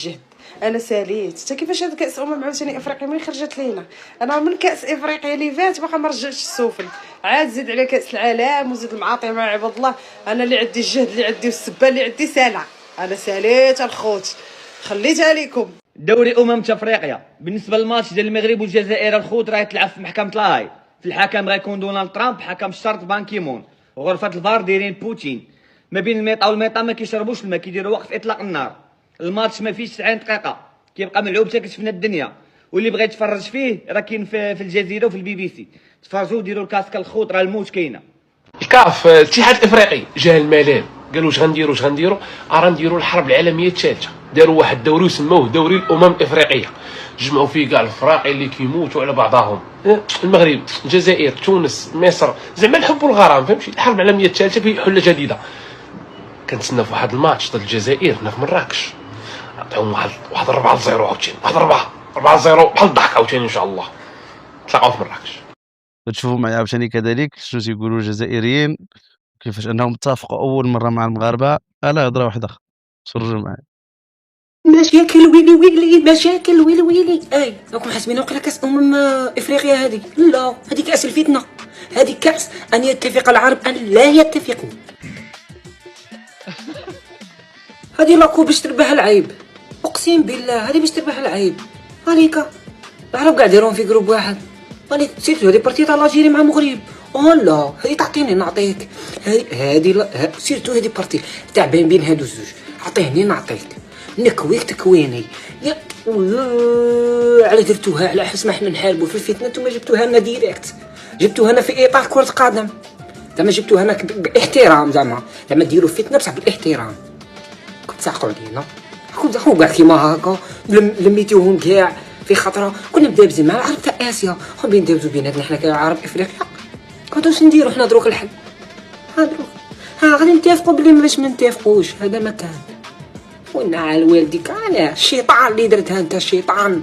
جهد. انا ساليت حتى كيفاش هاد كاس عاوتاني افريقيا ملي خرجت لينا. انا من كاس افريقيا اللي فات باقا ما رجعتش السفل، عاد زيد على كاس العالم وزيد المعاطي مع عباد الله. انا اللي عندي الجهد اللي عندي والسبه اللي عندي سالعه. انا ساليت الخوت خليتها لكم. دوري افريقيا بالنسبه للماتش ديال المغرب والجزائر الخوت راه تلعب في محكمه لاهاي. في الحكم غيكون دونالد ترامب، حكم الشرط بان كيمون. غرفه الفار دايرين بوتين. ما بين الميطا والميطا ما كيشربوش الماء، كيديروا وقف اطلاق النار. الماتش ما فيش 90 دقيقه، كيبقى ملعوب حتى كتشفنا الدنيا. واللي بغى يتفرج فيه راه كاين في الجزيره وفي البي بي سي. تفرجوا وديروا الكاسكه الخوت، راه الموت كاينه. الكاف الاتحاد الافريقي جا الملام قالوا واش غنديروا غنديروا الحرب العالميه الثالثه. داروا واحد الدوري وسموه دوري الافريقيه، جمعوا فيه كاع الفراقي اللي كيموتوا على بعضهم، المغرب، الجزائر، تونس، مصر، زعما الحب والغرام، فهمتي؟ الحرب العالميه الثالثه في حله جديده. كنتسنى في واحد الماتش ضد الجزائر هنا في مراكش، عطيهم واحد 4-0 عاوتاني، واحد 4-0 بحال الضحك عاوتاني ان شاء الله. تلاقاو في مراكش. تشوفوا معايا عاوتاني كذلك شنو تيقولوا الجزائريين، كيفاش انهم اتفقوا اول مره مع المغاربه على هضره واحده اخرى. تفرجوا معايا. مشاكل ويلي ويلي، مشاكل ويلي ويلي. راكم حاسبين وقيلا كاس افريقيا هذه؟ لا، هذه كاس الفتنه، هذه كاس ان يتفق العرب ان لا يتفقوا. هذه لاكو باش تربح العيب، اقسم بالله هذه باش تربح العيب. هذيك العرب قاعد يديرون في جروب واحد. سيرتو هذه بارتي تاع لاجيري مع المغرب. لا هذه تعطيني نعطيك، هذه سيرتو هذه بارتي تاع بين هادو الزوج. عطيني نعطيك، نكويك تكويني. يا على درتوها على حس ما حنا نحاربوا في الفتنه، نتوما جبتوها لنا ديريكت، جبتوها لنا في اطار كره قدم، زعما جبتوها لنا باحترام، زعما ديروا فتنه بصح بالاحترام. كنت تعقلوا علينا، كنت كاع كيما هكا لميتوهم كاع في خطره. كنا مدابزين مع العرب تاع اسيا، خلينا ندابزو بيناتنا حنا كعرب افريقيا. كنت واش نديرو حنا دروك الحل؟ غادي نتفقوا بلي ماش ما نتفقوش، هذا ما كان. ونعال والديك انا الشيطان اللي درتها انت، الشيطان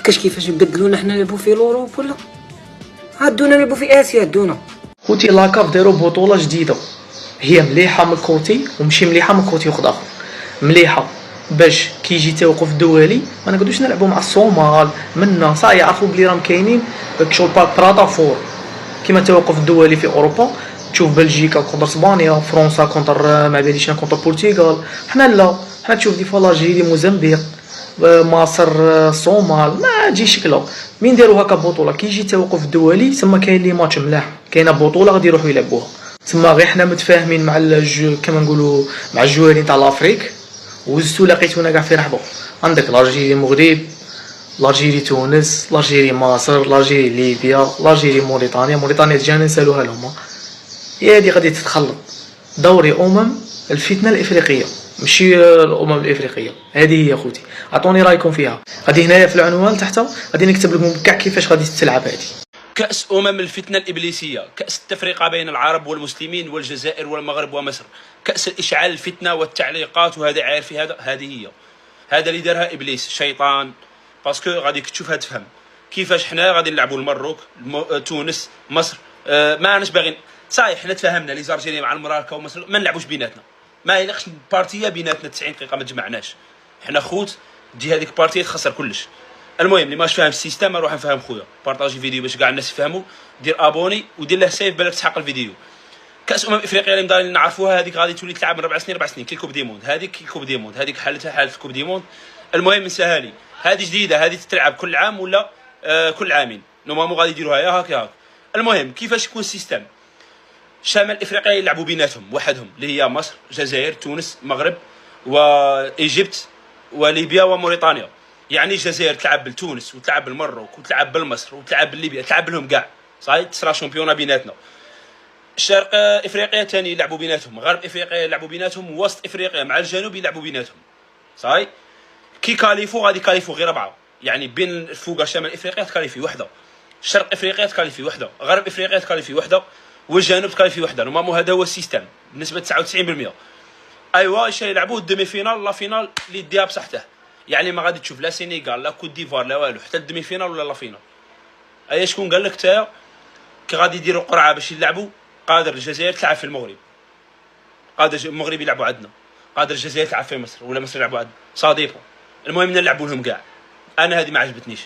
كاش كيفاش يبدلونا حنا نلعبوا في الاوروب ولا هادونا نلعبوا في اسيا. هادونا خوتي لاكاف داروا بطوله جديده، هي مليحه من كوتي ومشي مليحه من كوتي واحد اخر. مليحه باش كيجي توقف دولي ما نقدروش نلعبوا مع الصومال منا صاي، يعرفوا بلي راهم كاينين شغل براتافور كيما توقف الدولي في اوروبا. تشوف بلجيكا كونتر اسبانيا، فرنسا كونتر ما باليش كونتر البرتغال. حنا لا، حنا تشوف دي فالاجيري، موزمبيق، مصر، الصومال، ما تجي شكلها. مين داروا هكا بطوله كيجي توقف دولي تما كاين لي ماتش ملاح، كاينه بطوله غادي يروحوا يلعبوها تما. غير حنا متفاهمين مع كما نقولوا مع الجوارين تاع لافريك، وزتو لقيتونا كاع في رحبه. عندك الجيري المغرب، الجيري تونس، الجيري مصر، الجيري ليبيا، الجيري موريتانيا جانا نسالوها لهم. هي هذه غادي تتخلط دوري الفتنه الافريقيه، ماشي الامم الافريقيه. هذه هي خوتي، عطوني رايكم فيها. غادي هنايا في العنوان تحت غادي نكتب لكم كاع كيفاش غادي تلعب هذه كأس الفتنة الإبليسية، كأس التفرقة بين العرب والمسلمين والجزائر والمغرب ومصر، كأس الإشعال الفتنة والتعليقات. وهذا عارف هذه هذا اللي دارها إبليس الشيطان. باسكو غادي تشوفها تفهم كيفاش حنا غادي نلعبوا المروك، تونس، مصر. ما اناش باغيين صاي، حنا تفاهمنا لي زارجيني مع المراكه ومصر ما نلعبوش بيناتنا. ما يليقش بارتيه بيناتنا 90 دقيقه ما تجمعناش. حنا خوت تجي هذيك بارتيه تخسر كلش. المهم اللي ماش فاهم السيستم اروح نفهم خويا، بارطاجي فيديو باش كاع الناس يفهموا، دير ابوني ودير له سيف بالك تسحق الفيديو. كاس افريقيا اللي مدارين نعرفوها هذيك غادي تولي تلعب من 4 سنين كي كوب دي موند. هذيك كي كوب دي موند هذيك حالتها حاله كوب دي موند. المهم نساهالي هذه جديده، هذه تتلعب كل عام ولا كل عامين نورمالمون غادي يديروها يا هاك. المهم كيفاش يكون السيستم؟ شمال افريقيا يلعبوا بيناتهم وحدهم اللي هي مصر، الجزائر، تونس، المغرب وايجيبت وليبيا وموريتانيا. يعني الجزائر تلعب بالتونس وتلعب بالمروك وتلعب بالمصر وتلعب بالليبيا، تلعب لهم كاع صاي تصرا شامبيونا بيناتنا. الشرق افريقيا ثاني يلعبوا بيناتهم، غرب افريقيا يلعبوا بيناتهم، وسط افريقيا مع الجنوب يلعبوا بيناتهم صاي. كي كاليفو غادي كاليفو غير 4، يعني بين فوق شمال افريقيا تكاليفي وحده، شرق افريقيا تكاليفي وحده، غرب افريقيا تكاليفي وحده، والجنوب تكاليفي وحده. نورمالمون هذا هو السيستم بنسبه 99%. ايوا اش يلعبوا الدومي فينال لا فينال اللي ديها بصحته، يعني ما غادي تشوف لا سينيغال لا كوت ديفوار لا والو، حتى الدومي فينال ولا لا فينال. ايا شكون قال لك تايا كي غادي يديروا قرعه باش يلعبوا؟ قادر الجزائر تلعب في المغرب، قادر المغرب يلعبوا عندنا، قادر الجزائر تلعب في مصر ولا مصر يلعبوا عاد صاديبو. المهم نلعبوا لهم كاع. انا هذه ما عجبتنيش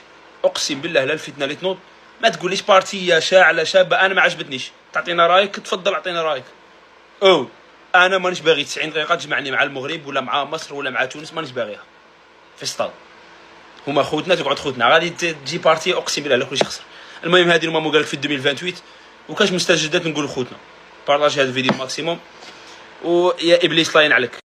اقسم بالله. لا الفتنه اللي تنوض ما تقوليش بارتيه شاعله شابه، انا ما عجبتنيش. تعطينا رايك تفضل اعطينا رايك. او انا مانيش باغي 90 دقيقه تجمعني مع المغرب ولا مع مصر ولا مع تونس، مانيش باغيها في السطاد. هما خوتنا تقعد خوتنا، غادي تجي بارتيه اقسم بالله لا كلشي يخسر. المهم هذه المهم قال لك في 2028 وكاش مستجدات نقول لخوتنا بارطاجي هذا الفيديو ماكسيموم. ويا ابليس لاين عليك.